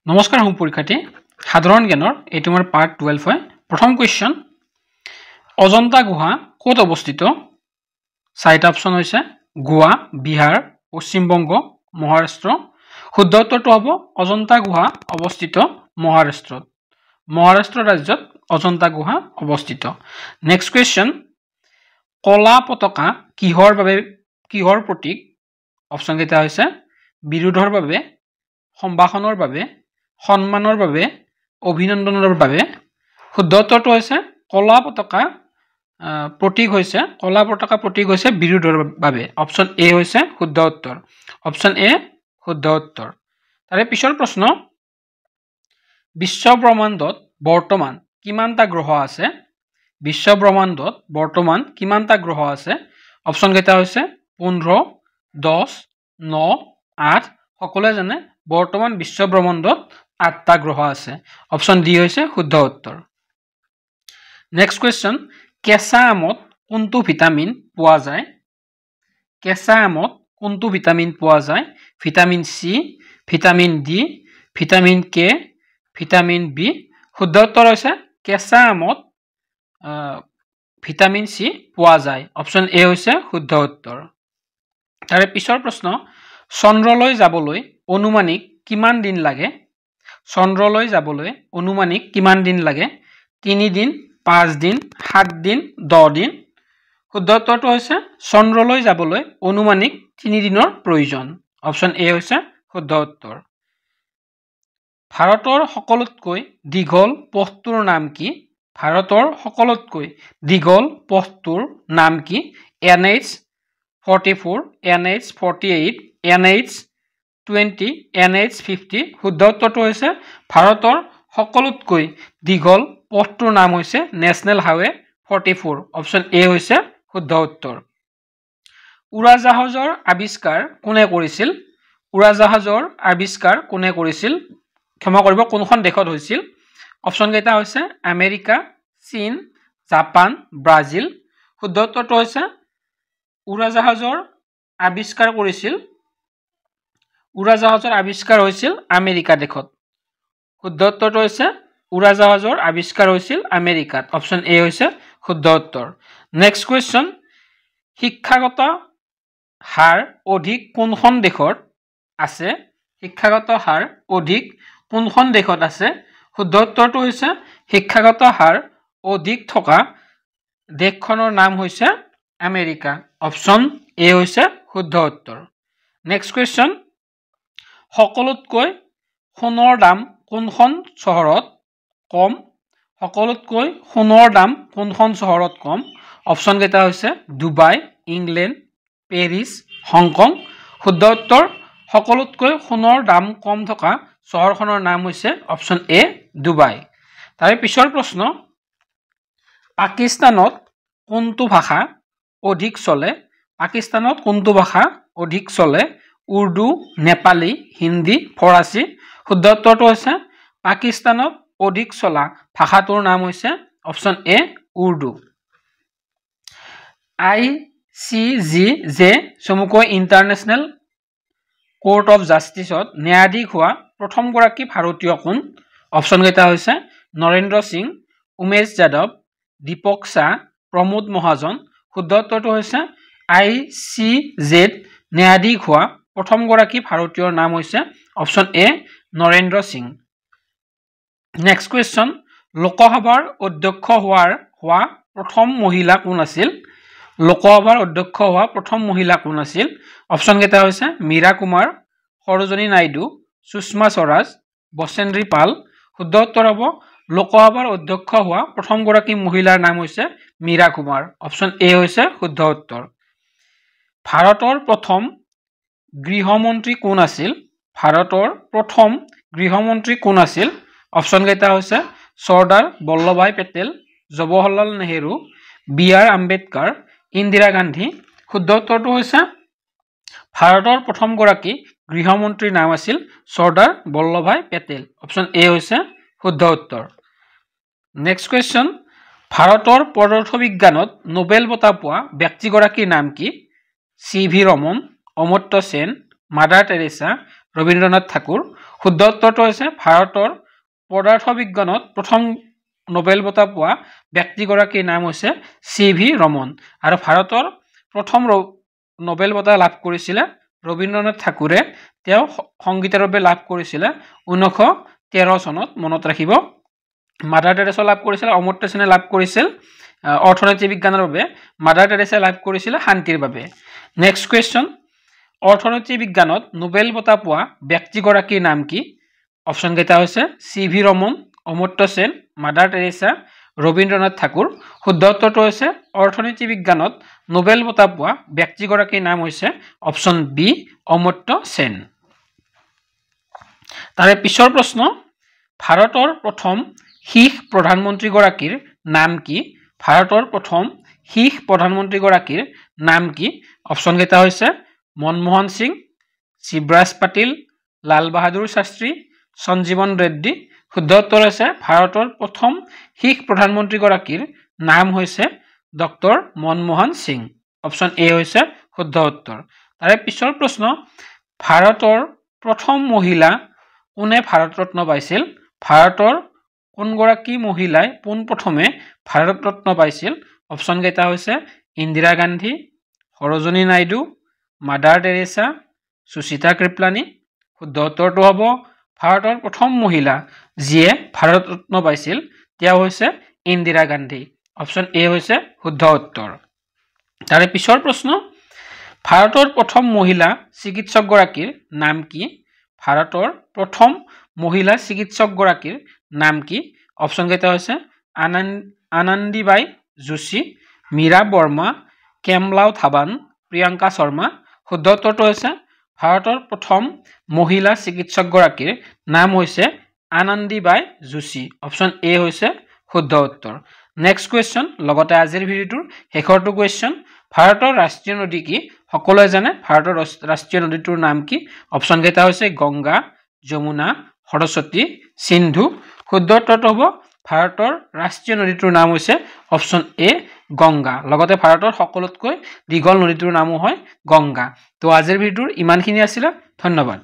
নমস্কাৰ হোম পৰীক্ষাৰ্থী সাধাৰণ জ্ঞানৰ এই তোমাৰ পাৰ্ট 12 হয় প্ৰথম কোৱেশ্চন অজন্তা গুহা ক'ত অৱস্থিত চাৰিটা অপচন হৈছে গোৱা বিহাৰ পশ্চিম বংগ মহাৰাষ্ট্ৰ শুদ্ধ উত্তৰটো হ'ব অজন্তা গুহা অৱস্থিত মহাৰাষ্ট্ৰ ৰাজ্যত অজন্তা গুহা অৱস্থিত নেক্সট কোৱেশ্চন কলা পতাকা কিহৰ প্ৰতীক অপচন কেইটা হৈছে বিৰোধৰ বাবে সম্ভাষণৰ বাবে সন্মানৰ বাবে অভিনন্দনৰ বাবে শুদ্ধ উত্তৰটো হৈছে কলা পতাকা প্ৰতীক হৈছে বিৰোধৰ বাবে অপচন এ হৈছে শুদ্ধ উত্তৰ অপচন এ শুদ্ধ উত্তৰ তাৰে পিছৰ প্ৰশ্ন বিশ্ব ব্ৰহ্মাণ্ডত বৰ্তমান কিমানটা গ্ৰহ আছে অপচন কেইটা হৈছে 15 10 9 8 সকলোৱে জানে বৰ্তমান বিশ্ব ব্ৰহ্মাণ্ডত 8টা গ্ৰহ আছে অপচন ডি হৈছে শুদ্ধ উত্তৰ নেক্সট কোৱেশ্চন কেঁচা আমত কোনটো ভিটামিন পোৱা যায় vitamin C vitamin D vitamin K vitamin B শুদ্ধ উত্তৰ হৈছে কেঁচা আমত ভিটামিন সি পোৱা যায় অপচন এ হৈছে শুদ্ধ উত্তৰ তাৰে পিছৰ প্ৰশ্ন চন্দ্ৰলৈ যাবলৈ অনুমানিক কিমান দিন লাগে 3 দিন 5 দিন 7 দিন 10 দিন শুদ্ধ উত্তৰটো হৈছে চন্দ্ৰলৈ যাবলৈ অনুমানিক 3 দিনৰ প্ৰয়োজন অপচন এ হৈছে শুদ্ধ উত্তৰ ভাৰতৰ সকলোতকৈ দীঘল পথটোৰ নাম কি NH 44 NH 48 NH 20 NH 50 শুদ্ধ উত্তৰটো হৈছে ভাৰতৰ সকলোতকৈ দীঘল পথটোৰ নাম হৈছে নেশ্যনেল হাইৱে 44 অপচন এ হৈছে শুদ্ধ উত্তৰ উৰাজাহাজৰ আৱিষ্কাৰ কোনে কৰিছিল ক্ষমা কৰিব কোনখন দেশত হৈছিল অপচন কেইটা হৈছে আমেৰিকা চীন জাপান ব্ৰাজিল শুদ্ধ উত্তৰটো হৈছে উৰাজাহাজৰ আৱিষ্কাৰ হৈছিল আমেৰিকা দেশত শুদ্ধ উত্তৰটো হৈছে উৰাজাহাজৰ আৱিষ্কাৰ হৈছিল আমেৰিকাত অপচন এ হৈছে শুদ্ধ উত্তৰ নেক্সট কোৱেশ্চন শিক্ষাগত হাৰ অধিক কোনখন দেশত আছে শুদ্ধ উত্তৰটো হৈছে শিক্ষাগত হাৰ অধিক থকা দেশখনৰ নাম হৈছে আমেৰিকা অপচন এ হৈছে শুদ্ধ উত্তৰ নেক্সট কোৱেশ্চন সকলোতকৈ সোণৰ দাম কোনখন চহৰত কম অপচন কেইটা হৈছে ডুবাই ইংলেণ্ড পেৰিছ হংকং শুদ্ধ উত্তৰ সকলোতকৈ সোণৰ দাম কম থকা চহৰখনৰ নাম হৈছে অপচন এ ডুবাই তাৰে পিছৰ প্ৰশ্ন পাকিস্তানত কোনটো ভাষা অধিক চলে উৰ্দু নেপালী হিন্দী ফৰাচী শুদ্ধ উত্তৰটো হৈছে পাকিস্তানত অধিক চলা ভাষাটোৰ নাম হৈছে অপচন এ উৰ্দু ICJ চমুকৈ ইণ্টাৰনেশ্যনেল কোৰ্ট অফ জাষ্টিছত ন্যায়াধীশ হোৱা প্ৰথমগৰাকী ভাৰতীয় কোন অপচন কেইটা হৈছে নৰেন্দ্ৰ সিং উমেশ যাদৱ দীপক শাহ প্ৰমোদ মহাজন শুদ্ধ উত্তৰটো হৈছে ICJ ন্যায়াধীশ হোৱা প্ৰথমগৰাকী ভাৰতীয়ৰ নাম হৈছে অপচন এ নৰেন্দ্ৰ সিং নেক্সট কোৱেশ্চন লোকসভাৰ অধ্যক্ষ হোৱা প্ৰথম মহিলা কোন আছিল অপচন কেইটা হৈছে মীৰা কুমাৰ সৰোজিনী নাইডু সুষমা স্বৰাজ বচেন্দ্ৰী পাল শুদ্ধ উত্তৰ হ'ব লোকসভাৰ অধ্যক্ষ হোৱা প্ৰথমগৰাকী মহিলাৰ নাম হৈছে মীৰা কুমাৰ অপচন এ হৈছে শুদ্ধ উত্তৰ ভাৰতৰ প্ৰথম গৃহমন্ত্ৰী কোন আছিল অপচন কেইটা হৈছে চৰ্দাৰ বল্লভভাই পেটেল জৱাহৰলাল নেহেৰু BR আম্বেদকাৰ ইন্দিৰা গান্ধী শুদ্ধ উত্তৰটো হৈছে ভাৰতৰ প্ৰথমগৰাকী গৃহমন্ত্ৰীৰ নাম আছিল চৰ্দাৰ বল্লভভাই পেটেল অপচন এ হৈছে শুদ্ধ উত্তৰ নেক্সট কোৱেশ্চন ভাৰতৰ পদাৰ্থ বিজ্ঞানত নোবেল বঁটা পোৱা ব্যক্তিগৰাকীৰ নাম কি CV ৰমন অমৰ্ত্য সেন মাদাৰ টেৰেছা ৰবীন্দ্ৰনাথ ঠাকুৰ শুদ্ধ উত্তৰটো হৈছে ভাৰতৰ পদাৰ্থ বিজ্ঞানত প্ৰথম নোবেল বঁটা পোৱা ব্যক্তিগৰাকীৰ নাম হৈছে CV ৰমন আৰু ভাৰতৰ প্ৰথম নোবেল বঁটা লাভ কৰিছিলে ৰবীন্দ্ৰনাথ ঠাকুৰে তেওঁ সংগীতৰ বাবে লাভ কৰিছিলে 1913 চনত মনত ৰাখিব মাদাৰ টেৰেছা লাভ কৰিছিল অমৰ্ত্য সেনে লাভ কৰিছিল অৰ্থনীতি বিজ্ঞানৰ বাবে মাদাৰ টেৰেছা লাভ কৰিছিল শান্তিৰ বাবে নেক্সট কোৱেশ্চন অৰ্থনীতি বিজ্ঞানত নোবেল বঁটা পোৱা ব্যক্তিগৰাকীৰ নাম কি অপচন কেইটা হৈছে CV ৰমন অমৰ্ত্য সেন মাদাৰ টেৰেছা ৰবীন্দ্ৰনাথ ঠাকুৰ শুদ্ধ উত্তৰটো হৈছে অৰ্থনীতি বিজ্ঞানত নোবেল বঁটা পোৱা ব্যক্তিগৰাকীৰ নাম হৈছে অপচন বি অমৰ্ত্য সেন তাৰে পিছৰ প্ৰশ্ন ভাৰতৰ প্ৰথম শীৰ্ষ প্ৰধানমন্ত্ৰীগৰাকীৰ নাম কি ভাৰতৰ প্ৰথম শীৰ্ষ প্ৰধানমন্ত্ৰীগৰাকীৰ নাম কি অপচন কেইটা হৈছে মনমোহন সিং শিৱৰাজ পাটিল লাল বাহাদুৰ শাস্ত্ৰী সঞ্জীৱন ৰেড্ডী শুদ্ধ উত্তৰ হৈছে ভাৰতৰ প্ৰথম শীৰ্ষ প্ৰধানমন্ত্ৰীগৰাকীৰ নাম হৈছে ডক্টৰ মনমোহন সিং অপচন এ হৈছে শুদ্ধ উত্তৰ তাৰে পিছৰ প্ৰশ্ন ভাৰতৰ প্ৰথম মহিলা কোনে ভাৰত ৰত্ন পাইছিল ভাৰতৰ কোনগৰাকী মহিলাই পোনপ্ৰথমে ভাৰত ৰত্ন পাইছিল অপচন কেইটা হৈছে ইন্দিৰা গান্ধী সৰোজিনী নাইডু মাদাৰ টেৰেছা সুচিতা কৃপলানী শুদ্ধ উত্তৰটো হ'ব ভাৰতৰ প্ৰথম মহিলা যিয়ে ভাৰত ৰত্ন পাইছিল তেওঁ হৈছে ইন্দিৰা গান্ধী অপচন এ হৈছে শুদ্ধ উত্তৰ তাৰে পিছৰ প্ৰশ্ন ভাৰতৰ প্ৰথম মহিলা চিকিৎসকগৰাকীৰ নাম কি ভাৰতৰ প্ৰথম মহিলা চিকিৎসকগৰাকীৰ নাম কি অপচন কেইটা হৈছে আনন্দীবাই যোশী মীৰা বৰ্মা কেমলাও থাবান প্ৰিয়ংকা শৰ্মা শুদ্ধ উত্তৰটো হৈছে ভাৰতৰ প্ৰথম মহিলা চিকিৎসকগৰাকীৰ নাম হৈছে আনন্দীবাই যোশী অপচন এ হৈছে শুদ্ধ উত্তৰ নেক্সট কোৱেশ্চন লগতে আজিৰ ভিডিঅ'টোৰ শেষৰটো কোৱেশ্চন ভাৰতৰ ৰাষ্ট্ৰীয় নদী কি সকলোৱে জানে ভাৰতৰ ৰাষ্ট্ৰীয় নদীটোৰ নাম কি অপচন কেইটা হৈছে গংগা যমুনা সৰস্বতী সিন্ধু শুদ্ধ উত্তৰটো হ'ব ভাৰতৰ ৰাষ্ট্ৰীয় নদীটোৰ নাম হৈছে অপচন এ গংগা লগতে ভাৰতৰ সকলোতকৈ দীঘল নদীটোৰ নামো হয় গংগা তো আজিৰ ভিডিঅ'টোৰ ইমানখিনি আছিল ধন্যবাদ